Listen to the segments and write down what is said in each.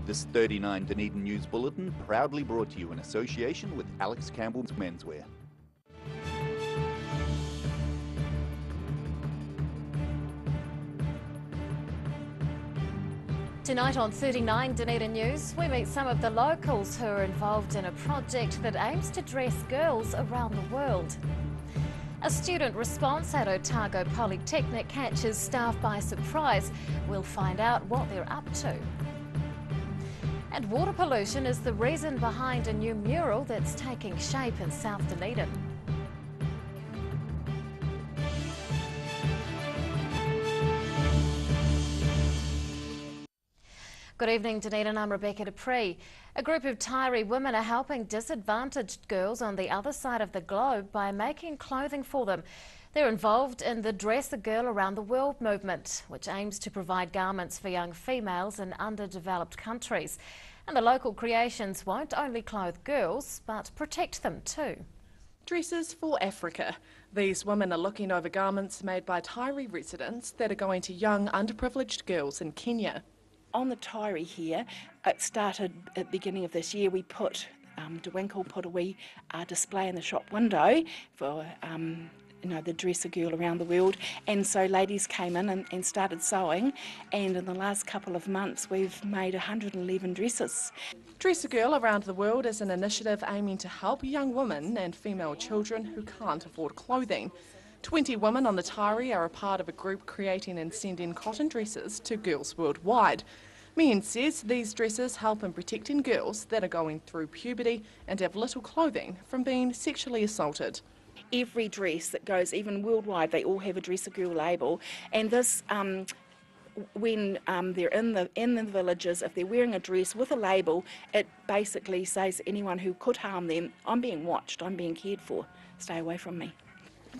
This 39 Dunedin News Bulletin proudly brought to you in association with Alex Campbell's Menswear. Tonight on 39 Dunedin News, we meet some of the locals who are involved in a project that aims to dress girls around the world. A student response at Otago Polytechnic catches staff by surprise. We'll find out what they're up to. And water pollution is the reason behind a new mural that's taking shape in South Dunedin. Good evening, Dunedin. I'm Rebecca Dupree. A group of Tairi women are helping disadvantaged girls on the other side of the globe by making clothing for them. They're involved in the Dress a Girl Around the World movement, which aims to provide garments for young females in underdeveloped countries. And the local creations won't only clothe girls, but protect them too. Dresses for Africa. These women are looking over garments made by Tairi residents that are going to young underprivileged girls in Kenya. On the Tairi here, it started at the beginning of this year. We put, DeWinkle put a wee display in the shop window for the Dress a Girl Around the World, and so ladies came in and started sewing, and in the last couple of months we've made 111 dresses. Dress a Girl Around the World is an initiative aiming to help young women and female children who can't afford clothing. 20 women on the Tairi are a part of a group creating and sending cotton dresses to girls worldwide. Meehan says these dresses help in protecting girls that are going through puberty and have little clothing from being sexually assaulted. Every dress that goes, even worldwide, they all have a Dress a Girl label, and this when they're in the villages, if they're wearing a dress with a label, it basically says to anyone who could harm them, I'm being watched, I'm being cared for, stay away from me.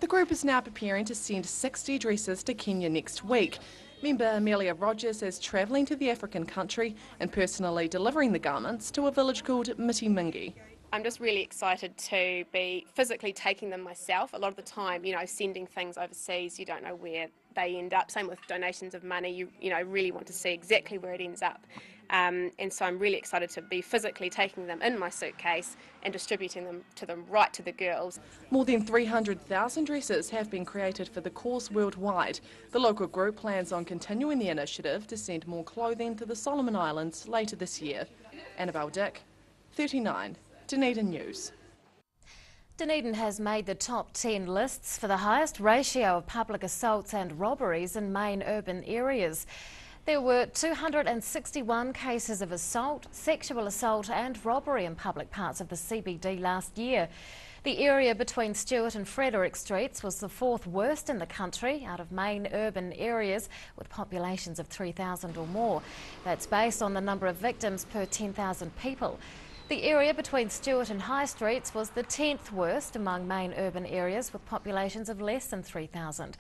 The group is now preparing to send 60 dresses to Kenya next week. Member Amelia Rogers is travelling to the African country and personally delivering the garments to a village called Miti Mingi. I'm just really excited to be physically taking them myself. A lot of the time, sending things overseas, you don't know where they end up. Same with donations of money, you really want to see exactly where it ends up. And so I'm really excited to be physically taking them in my suitcase and distributing them right to the girls. More than 300,000 dresses have been created for the cause worldwide. The local group plans on continuing the initiative to send more clothing to the Solomon Islands later this year. Annabelle Dick, 39 Dunedin News. Dunedin has made the top 10 lists for the highest ratio of public assaults and robberies in main urban areas. There were 261 cases of assault, sexual assault and robbery in public parts of the CBD last year. The area between Stewart and Frederick Streets was the fourth worst in the country out of main urban areas with populations of 3,000 or more. That's based on the number of victims per 10,000 people. The area between Stewart and High Streets was the 10th worst among main urban areas with populations of less than 3,000.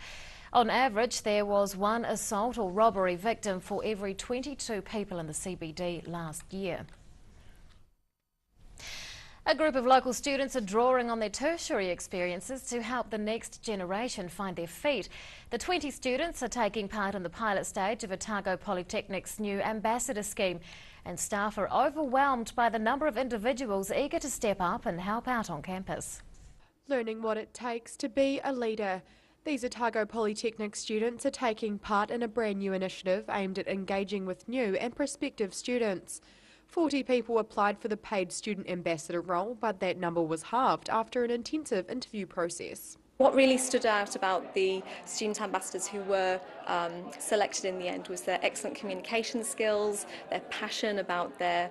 On average, there was one assault or robbery victim for every 22 people in the CBD last year. A group of local students are drawing on their tertiary experiences to help the next generation find their feet. The 20 students are taking part in the pilot stage of Otago Polytechnic's new ambassador scheme, and staff are overwhelmed by the number of individuals eager to step up and help out on campus. Learning what it takes to be a leader. These Otago Polytechnic students are taking part in a brand new initiative aimed at engaging with new and prospective students. 40 people applied for the paid student ambassador role, but that number was halved after an intensive interview process. What really stood out about the student ambassadors who were selected in the end was their excellent communication skills, their passion about the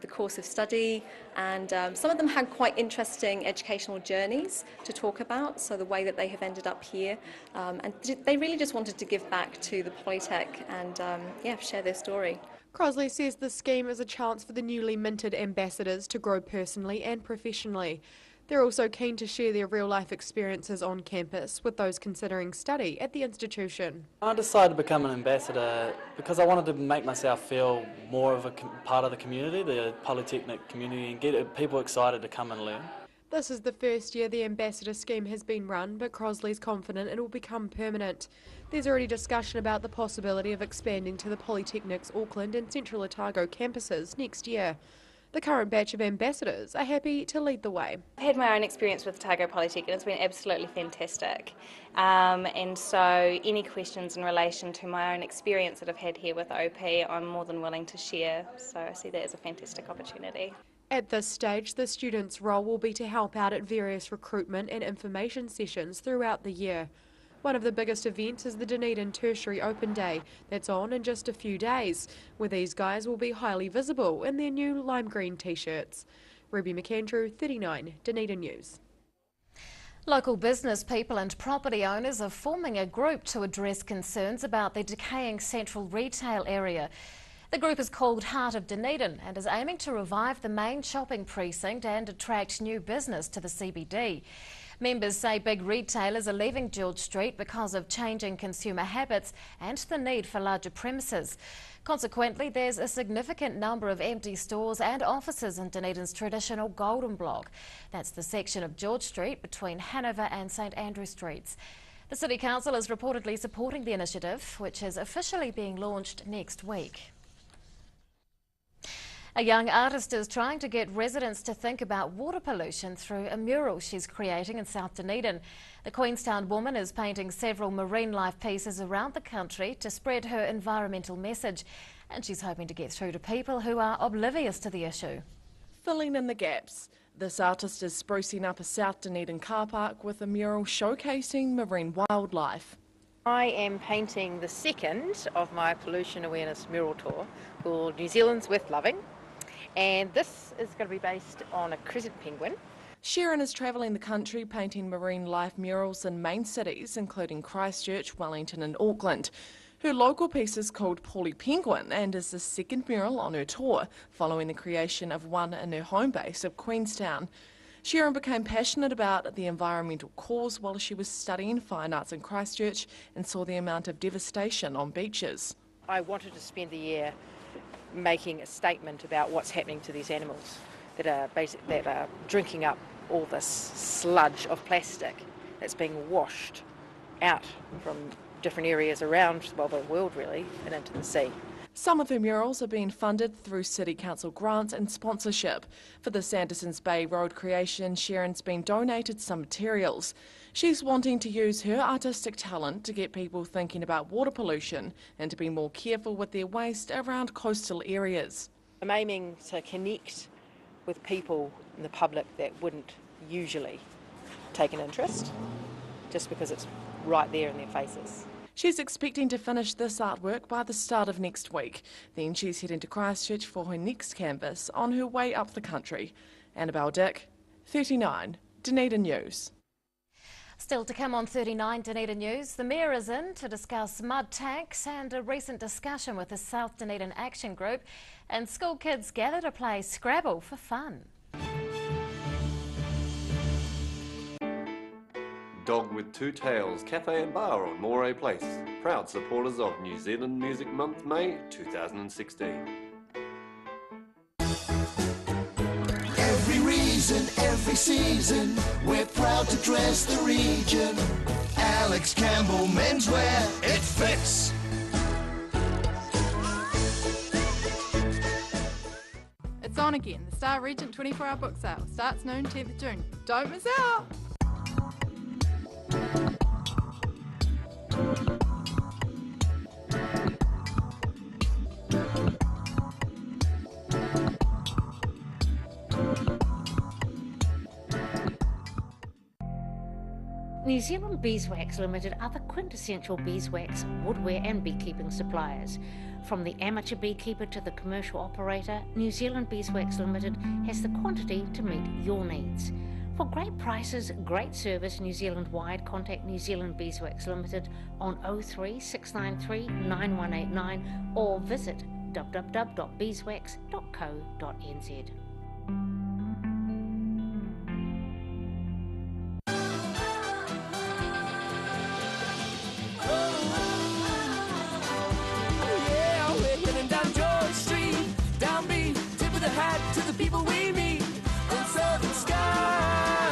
course of study, and some of them had quite interesting educational journeys to talk about, so the way that they have ended up here. And they really just wanted to give back to the Polytech and share their story. Crosley says the scheme is a chance for the newly minted ambassadors to grow personally and professionally. They're also keen to share their real-life experiences on campus with those considering study at the institution. I decided to become an ambassador because I wanted to make myself feel more of a part of the community, the Polytechnic community, and get people excited to come and learn. This is the first year the ambassador scheme has been run, but Crosley's confident it will become permanent. There's already discussion about the possibility of expanding to the Polytechnic's Auckland and Central Otago campuses next year. The current batch of ambassadors are happy to lead the way. I've had my own experience with Otago Polytech and it's been absolutely fantastic. And so any questions in relation to my own experience that I've had here with OP, I'm more than willing to share. So I see that as a fantastic opportunity. At this stage, the students' role will be to help out at various recruitment and information sessions throughout the year. One of the biggest events is the Dunedin Tertiary Open Day that's on in just a few days, where these guys will be highly visible in their new lime green t-shirts. Ruby McAndrew, 39, Dunedin News. Local business people and property owners are forming a group to address concerns about the decaying central retail area. The group is called Heart of Dunedin and is aiming to revive the main shopping precinct and attract new business to the CBD. Members say big retailers are leaving George Street because of changing consumer habits and the need for larger premises. Consequently, there's a significant number of empty stores and offices in Dunedin's traditional Golden Block. That's the section of George Street between Hanover and St Andrew Streets. The City Council is reportedly supporting the initiative, which is officially being launched next week. A young artist is trying to get residents to think about water pollution through a mural she's creating in South Dunedin. The Queenstown woman is painting several marine life pieces around the country to spread her environmental message, and she's hoping to get through to people who are oblivious to the issue. Filling in the gaps. This artist is sprucing up a South Dunedin car park with a mural showcasing marine wildlife. I am painting the second of my pollution awareness mural tour called New Zealand's Worth Loving. And this is going to be based on a crescent penguin. Sharon is travelling the country painting marine life murals in main cities, including Christchurch, Wellington and Auckland. Her local piece is called Polly Penguin and is the second mural on her tour, following the creation of one in her home base of Queenstown. Sharon became passionate about the environmental cause while she was studying fine arts in Christchurch and saw the amount of devastation on beaches. I wanted to spend the year making a statement about what's happening to these animals that are drinking up all this sludge of plastic that's being washed out from different areas around, well, the world really, and into the sea. Some of her murals are being funded through City Council grants and sponsorship. For the Sandersons Bay Road creation, Sharon's been donated some materials. She's wanting to use her artistic talent to get people thinking about water pollution and to be more careful with their waste around coastal areas. I'm aiming to connect with people in the public that wouldn't usually take an interest, just because it's right there in their faces. She's expecting to finish this artwork by the start of next week. Then she's heading to Christchurch for her next canvas on her way up the country. Annabelle Dick, 39, Dunedin News. Still to come on 39 Dunedin News, the Mayor is in to discuss mud tanks and a recent discussion with the South Dunedin Action Group, and school kids gather to play Scrabble for fun. Dog with Two Tails Cafe and Bar on Moray Place. Proud supporters of New Zealand Music Month, May 2016. Every reason, every season, we're proud to dress the region. Alex Campbell Menswear, it fits. It's on again. The Star Regent 24-hour book sale starts noon 10th June. Don't miss out! New Zealand Beeswax Limited are the quintessential beeswax, woodwear and beekeeping suppliers. From the amateur beekeeper to the commercial operator, New Zealand Beeswax Limited has the quantity to meet your needs. For great prices, great service New Zealand-wide, contact New Zealand Beeswax Limited on 03 693 9189 or visit www.beeswax.co.nz. To the people we meet, and southern sky.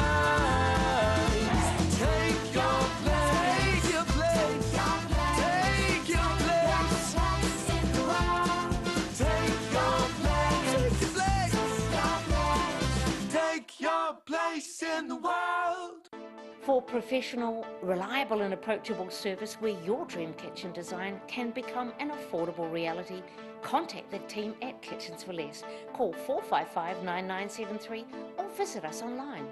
in the world. For professional, reliable and approachable service where your dream kitchen design can become an affordable reality, contact the team at Kitchens for Less. Call 455 9973 or visit us online.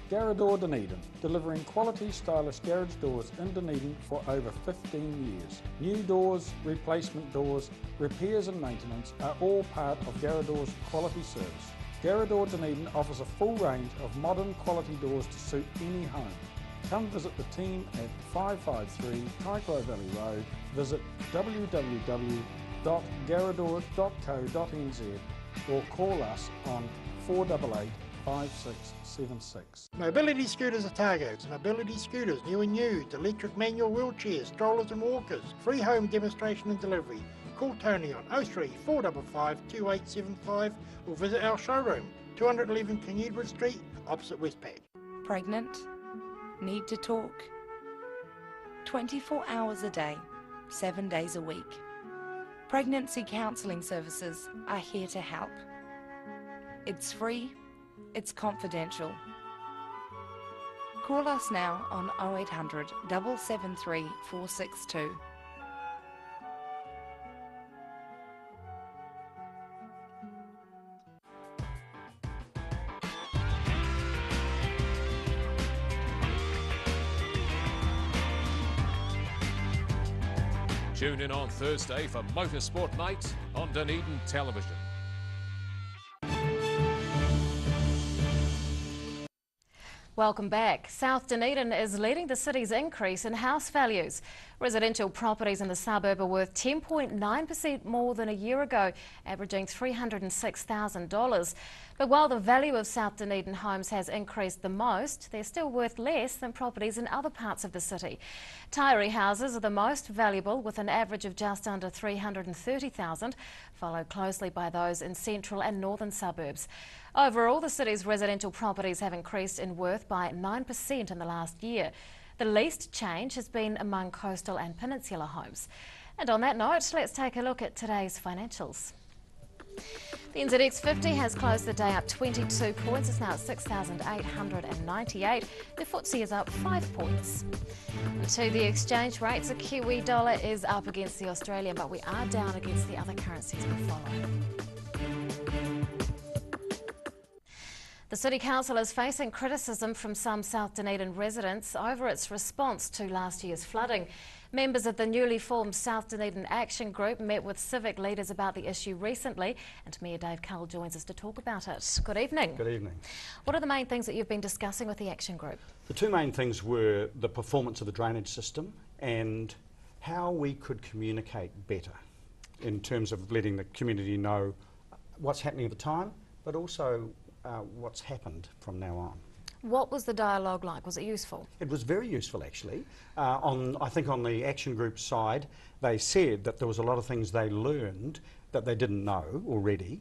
Garage Dunedin, delivering quality stylish garage doors in Dunedin for over 15 years. New doors, replacement doors, repairs and maintenance are all part of Garage quality service. Garage Dunedin offers a full range of modern quality doors to suit any home. Come visit the team at 553 Kaikoura Valley Road. Visit www.garador.co.nz or call us on 488 5676. Mobility scooters Otago. Mobility scooters, new and used, electric manual wheelchairs, strollers and walkers. Free home demonstration and delivery. Call Tony on 03 455 2875 or visit our showroom, 211 King Edward Street, opposite Westpac. Pregnant? Need to talk? 24 hours a day, 7 days a week. Pregnancy counselling services are here to help. It's free. It's confidential. Call us now on 0800 773 462. Tune in on Thursday for Motorsport Night on Dunedin Television. Welcome back. South Dunedin is leading the city's increase in house values. Residential properties in the suburb are worth 10.9% more than a year ago, averaging $306,000. But while the value of South Dunedin homes has increased the most, they're still worth less than properties in other parts of the city. Taieri houses are the most valuable, with an average of just under $330,000, followed closely by those in central and northern suburbs. Overall, the city's residential properties have increased in worth by 9% in the last year. The least change has been among coastal and peninsula homes. And on that note, let's take a look at today's financials. The NZX 50 has closed the day up 22 points. It's now at 6,898. The FTSE is up 5 points. And to the exchange rates, a Kiwi dollar is up against the Australian, but we are down against the other currencies we follow. The City Council is facing criticism from some South Dunedin residents over its response to last year's flooding. Members of the newly formed South Dunedin Action Group met with civic leaders about the issue recently, and Mayor Dave Cull joins us to talk about it. Good evening. Good evening. What are the main things that you've been discussing with the Action Group? The two main things were the performance of the drainage system and how we could communicate better in terms of letting the community know what's happening at the time, but also what's happened from now on. What was the dialogue like? Was it useful? It was very useful, actually. I think on the Action Group side, they said that there was a lot of things they learned that they didn't know already.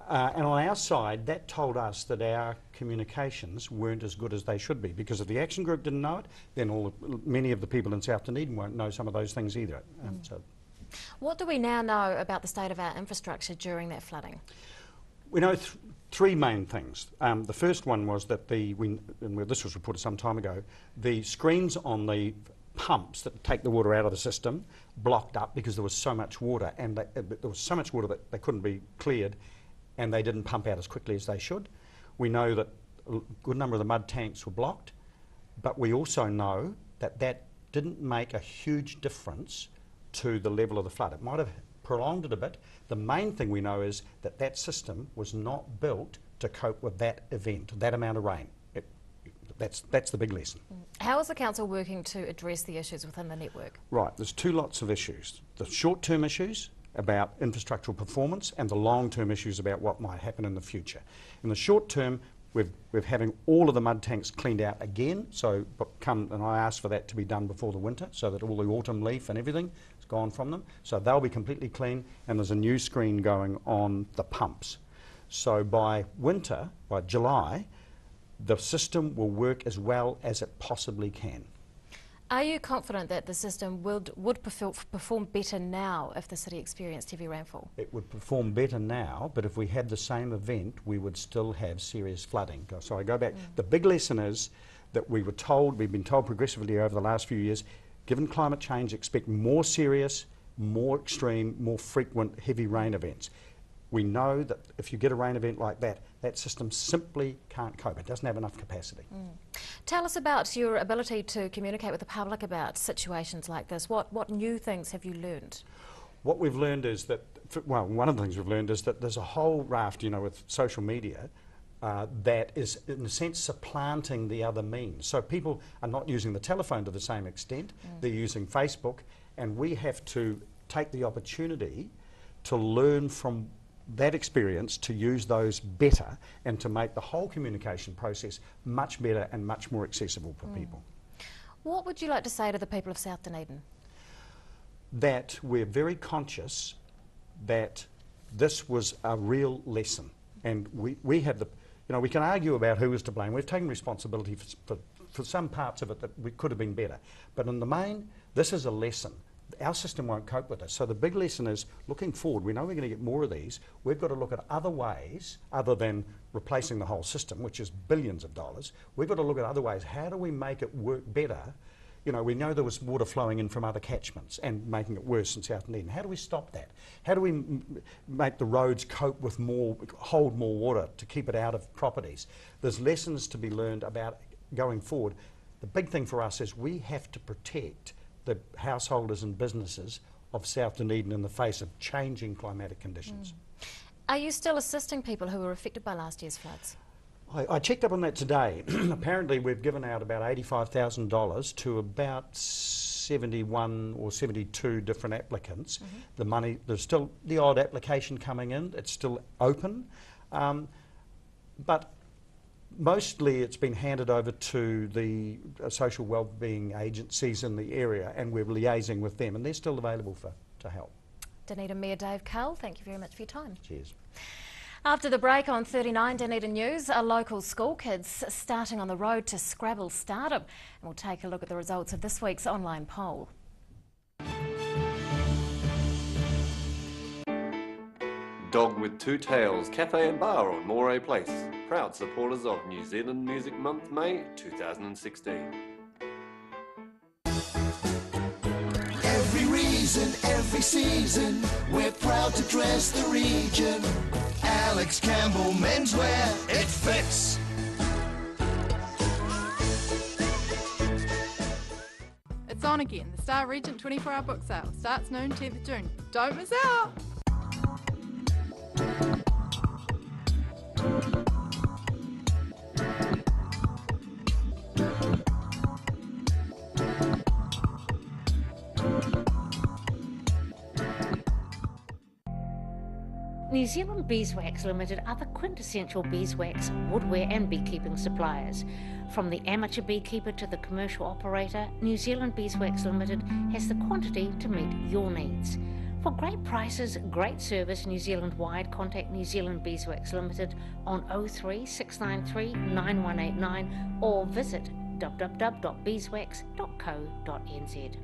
And on our side, that told us that our communications weren't as good as they should be, because if the Action Group didn't know it, then many of the people in South Dunedin won't know some of those things either. So, what do we now know about the state of our infrastructure during that flooding? We know three main things. The first one was that this was reported some time ago, the screens on the pumps that take the water out of the system blocked up because there was so much water, and there was so much water that they couldn't be cleared, and they didn't pump out as quickly as they should. We know that a good number of the mud tanks were blocked, but we also know that that didn't make a huge difference to the level of the flood. It might have prolonged it a bit. The main thing we know is that that system was not built to cope with that event, that amount of rain. That's the big lesson. How is the council working to address the issues within the network? Right, there's two lots of issues. The short-term issues about infrastructural performance and the long-term issues about what might happen in the future. In the short term, we're having all of the mud tanks cleaned out again, and I asked for that to be done before the winter so that all the autumn leaf and everything is gone from them. So they'll be completely clean, and there's a new screen going on the pumps. So by winter, by July, the system will work as well as it possibly can. Are you confident that the system would perform better now if the city experienced heavy rainfall? It would perform better now, but if we had the same event, we would still have serious flooding. So I go back. The big lesson is that we've been told progressively over the last few years, given climate change, expect more serious, more extreme, more frequent heavy rain events. We know that if you get a rain event like that, that system simply can't cope. It doesn't have enough capacity. Tell us about your ability to communicate with the public about situations like this. What new things have you learned? What we've learned is that, well, one of the things we've learned is that there's a whole raft, you know, with social media that is, in a sense, supplanting the other means. So people are not using the telephone to the same extent. They're using Facebook, and we have to take the opportunity to learn from that experience to use those better and to make the whole communication process much better and much more accessible for people. What would you like to say to the people of South Dunedin? That we're very conscious that this was a real lesson, and we have the, you know, we can argue about who was to blame. We've taken responsibility for some parts of it that we could have been better, but in the main, this is a lesson. Our system won't cope with this. So the big lesson is, looking forward, we know we're going to get more of these. We've got to look at other ways, other than replacing the whole system, which is billions of dollars. We've got to look at other ways. How do we make it work better? You know, we know there was water flowing in from other catchments and making it worse in South Dunedin. How do we stop that? How do we make the roads cope with hold more water to keep it out of properties? There's lessons to be learned about going forward. The big thing for us is we have to protect the householders and businesses of South Dunedin in the face of changing climatic conditions. Are you still assisting people who were affected by last year's floods? I checked up on that today. Apparently we've given out about $85,000 to about 71 or 72 different applicants. The money, there's still the odd application coming in, it's still open, but mostly it's been handed over to the social wellbeing agencies in the area, and we're liaising with them, and they're still available to help. Dunedin Mayor Dave Cull, thank you very much for your time. Cheers. After the break on 39 Dunedin News, are local school kids starting on the road to Scrabble stardom. And we'll take a look at the results of this week's online poll. Dog with Two Tails Cafe and Bar on Moray Place. Proud supporters of New Zealand Music Month, May 2016. Every reason, every season, we're proud to dress the region. Alex Campbell Menswear, it fits. It's on again. The Star Regent 24-hour book sale starts noon 10th of June. Don't miss out! New Zealand Beeswax Limited are the quintessential beeswax, woodwear and beekeeping suppliers. From the amateur beekeeper to the commercial operator, New Zealand Beeswax Limited has the quantity to meet your needs. For great prices, great service New Zealand-wide, contact New Zealand Beeswax Limited on 03 693 9189 or visit www.beeswax.co.nz.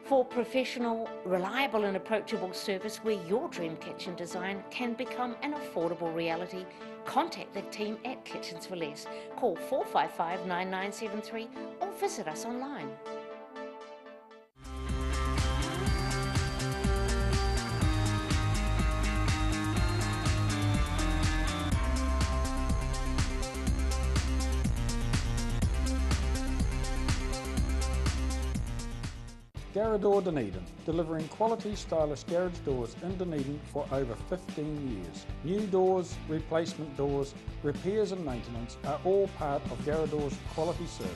For professional, reliable and approachable service where your dream kitchen design can become an affordable reality, contact the team at Kitchens for Less. Call 455 9973 or visit us online. Garrador Dunedin, delivering quality stylish garage doors in Dunedin for over 15 years. New doors, replacement doors, repairs and maintenance are all part of Garrador's quality service.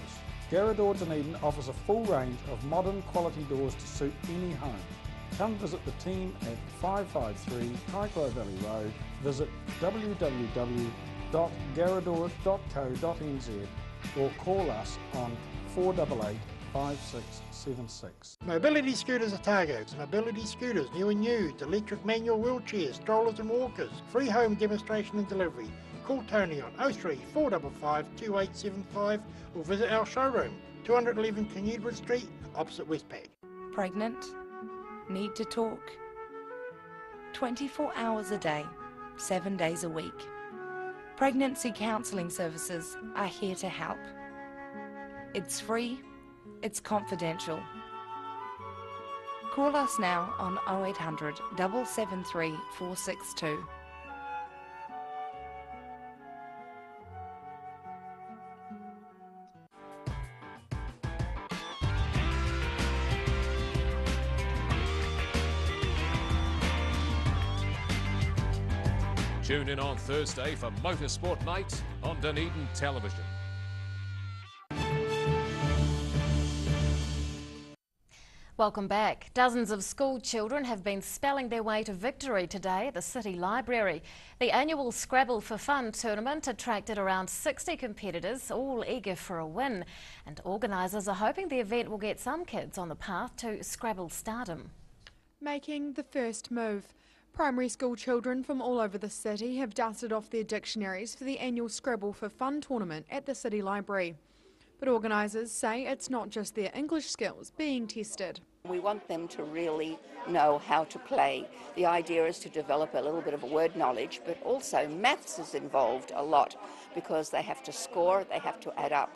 Garrador Dunedin offers a full range of modern quality doors to suit any home. Come visit the team at 553 Kaikoura Valley Road. Visit www.garrador.co.nz or call us on 488 5676. Mobility Scooters Otago. Mobility Scooters, new and used, electric manual wheelchairs, strollers and walkers. Free home demonstration and delivery. Call Tony on 03 455 2875 or visit our showroom, 211 Kinneedwood Street, opposite Westpac. Pregnant? Need to talk? 24 hours a day, 7 days a week. Pregnancy counselling services are here to help. It's free, it's confidential. Call us now on 0800 773 462. Tune in on Thursday for Motorsport Night on Dunedin Television. Welcome back. Dozens of school children have been spelling their way to victory today at the City Library. The annual Scrabble for Fun tournament attracted around 60 competitors, all eager for a win. And organisers are hoping the event will get some kids on the path to Scrabble stardom. Making the first move. Primary school children from all over the city have dusted off their dictionaries for the annual Scrabble for Fun tournament at the City Library. But organisers say it's not just their English skills being tested. We want them to really know how to play. The idea is to develop a little bit of a word knowledge, but also maths is involved a lot because they have to score, they have to add up.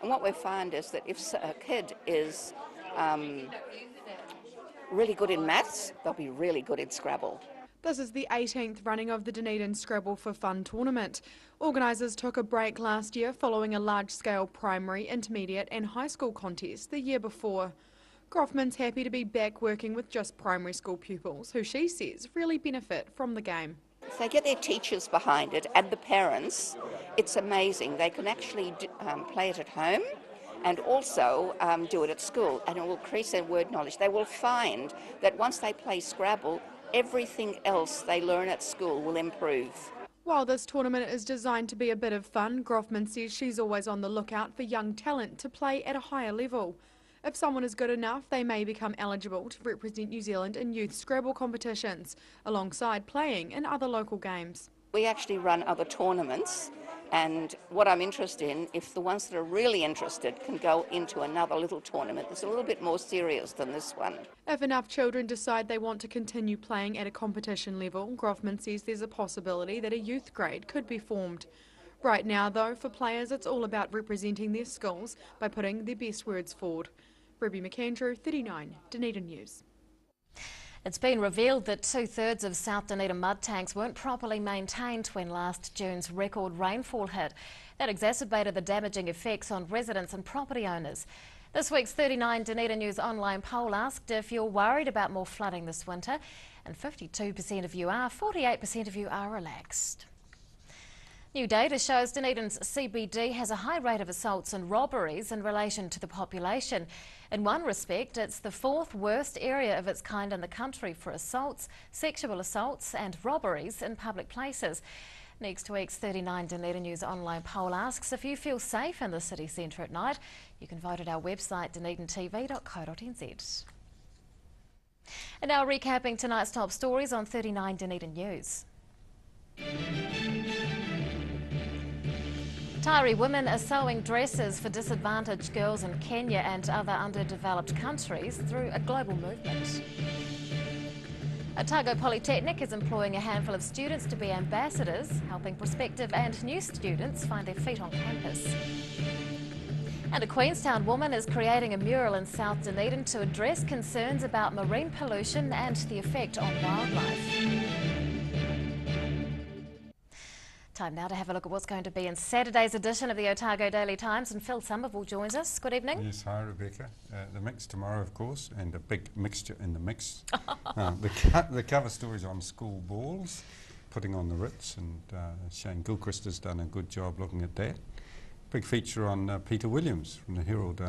And what we find is that if a kid is really good in maths, they'll be really good in Scrabble. This is the 18th running of the Dunedin Scrabble for Fun tournament. Organisers took a break last year following a large-scale primary, intermediate and high school contest the year before. Groffman's happy to be back working with just primary school pupils, who she says really benefit from the game. If they get their teachers behind it and the parents, it's amazing. They can actually play it at home and also do it at school, and it will increase their word knowledge. They will find that once they play Scrabble, everything else they learn at school will improve. While this tournament is designed to be a bit of fun, Groffman says she's always on the lookout for young talent to play at a higher level. If someone is good enough, they may become eligible to represent New Zealand in youth Scrabble competitions, alongside playing in other local games. We actually run other tournaments, and what I'm interested in, if the ones that are really interested can go into another little tournament that's a little bit more serious than this one. If enough children decide they want to continue playing at a competition level, Groffman says there's a possibility that a youth grade could be formed. Right now, though, for players, it's all about representing their skills by putting their best words forward. Ruby McAndrew, 39, Dunedin News. It's been revealed that 2/3 of South Dunedin mud tanks weren't properly maintained when last June's record rainfall hit. That exacerbated the damaging effects on residents and property owners. This week's 39 Dunedin News online poll asked if you're worried about more flooding this winter, and 52% of you are, 48% of you are relaxed. New data shows Dunedin's CBD has a high rate of assaults and robberies in relation to the population. In one respect, it's the fourth worst area of its kind in the country for assaults, sexual assaults and robberies in public places. Next week's 39 Dunedin News online poll asks if you feel safe in the city centre at night. You can vote at our website dunedintv.co.nz. And now recapping tonight's top stories on 39 Dunedin News. Tairi women are sewing dresses for disadvantaged girls in Kenya and other underdeveloped countries through a global movement. Otago Polytechnic is employing a handful of students to be ambassadors, helping prospective and new students find their feet on campus. And a Queenstown woman is creating a mural in South Dunedin to address concerns about marine pollution and the effect on wildlife. Time now to have a look at what's going to be in Saturday's edition of the Otago Daily Times, and Phil Somerville joins us. Good evening. Yes, hi Rebecca. The mix tomorrow, of course, and a big mixture in the mix. The cover story's on school balls, putting on the Ritz, and Shane Gilchrist has done a good job looking at that. Big feature on Peter Williams from the Herald,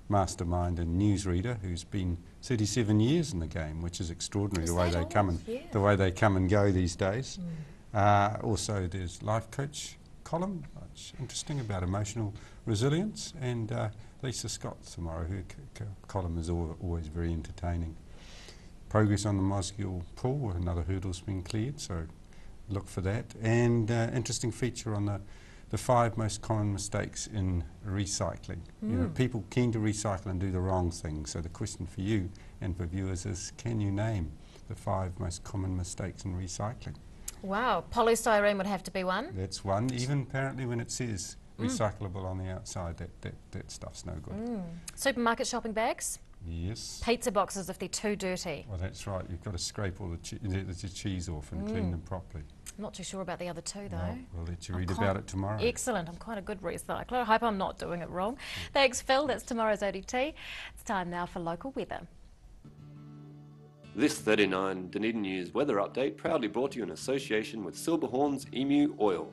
mastermind and newsreader, who's been 37 years in the game, which is extraordinary the way they come and go these days. Also, there's life coach column, which interesting about emotional resilience, and Lisa Scott tomorrow, her column is always very entertaining. Progress on the Mosgiel pool, another hurdle's been cleared, so look for that. And interesting feature on the 5 most common mistakes in recycling. You know, people keen to recycle and do the wrong thing. So the question for you and for viewers is, can you name the 5 most common mistakes in recycling? Wow, polystyrene would have to be one. That's one. Even apparently when it says recyclable on the outside, that stuff's no good. Supermarket shopping bags? Yes. Pizza boxes if they're too dirty. Well, that's right. You've got to scrape all the cheese off and clean them properly. I'm not too sure about the other two, though. Well, we'll let you read about it tomorrow. Excellent. I'm quite a good recycler. I hope I'm not doing it wrong. Thanks, Phil. That's tomorrow's ODT. It's time now for local weather. This 39 Dunedin News weather update proudly brought to you in association with Silverhorn's Emu Oil.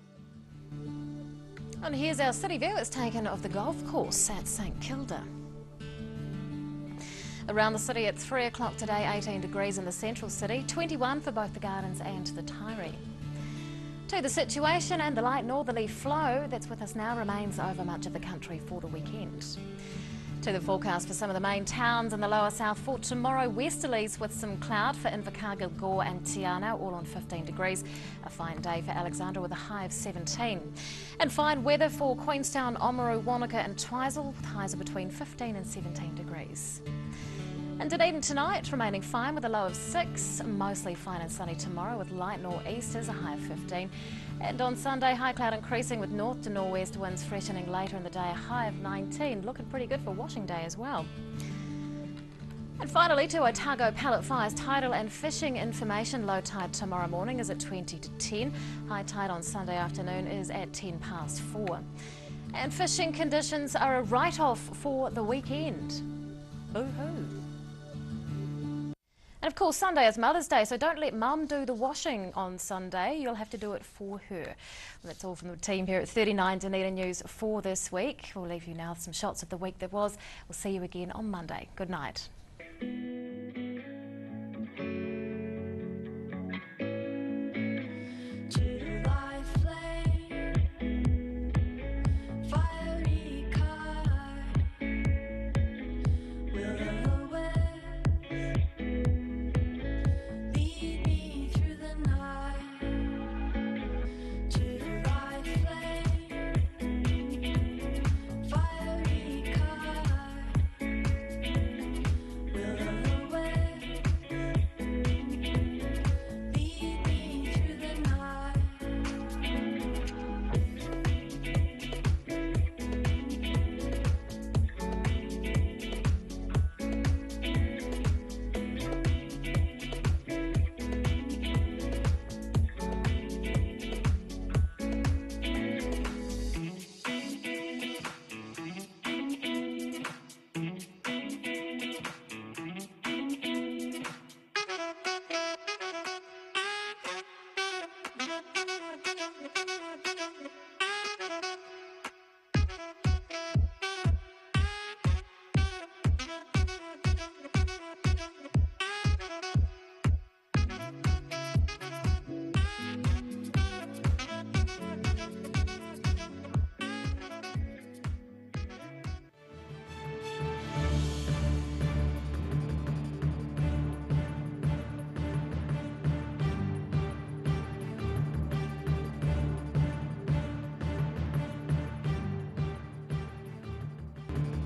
And here's our city view. It's taken of the golf course at St Kilda. Around the city at 3 o'clock today, 18 degrees in the central city, 21 for both the Gardens and the Taieri. To the situation, and the light northerly flow that's with us now remains over much of the country for the weekend. To the forecast for some of the main towns in the lower south for tomorrow, westerlies with some cloud for Invercargill, Gore and Tiana, all on 15 degrees. A fine day for Alexandra with a high of 17. And fine weather for Queenstown, Oamaru, Wanaka and Twizel with highs of between 15 and 17 degrees. And Dunedin tonight remaining fine with a low of 6, mostly fine and sunny tomorrow with light nor'easters, a high of 15. And on Sunday, high cloud increasing with north to nor'west winds freshening later in the day, a high of 19, looking pretty good for washing day as well. And finally to Otago Pallet Fires tidal and fishing information. Low tide tomorrow morning is at 20 to 10. High tide on Sunday afternoon is at 10 past 4. And fishing conditions are a write-off for the weekend. Boo-hoo. And of course, Sunday is Mother's Day, so don't let Mum do the washing on Sunday. You'll have to do it for her. Well, that's all from the team here at 39 Dunedin News for this week. We'll leave you now with some shots of the week that was. We'll see you again on Monday. Good night.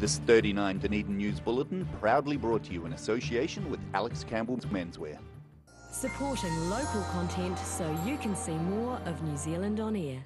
This 39 Dunedin News Bulletin proudly brought to you in association with Alex Campbell's Menswear. Supporting local content so you can see more of New Zealand on air.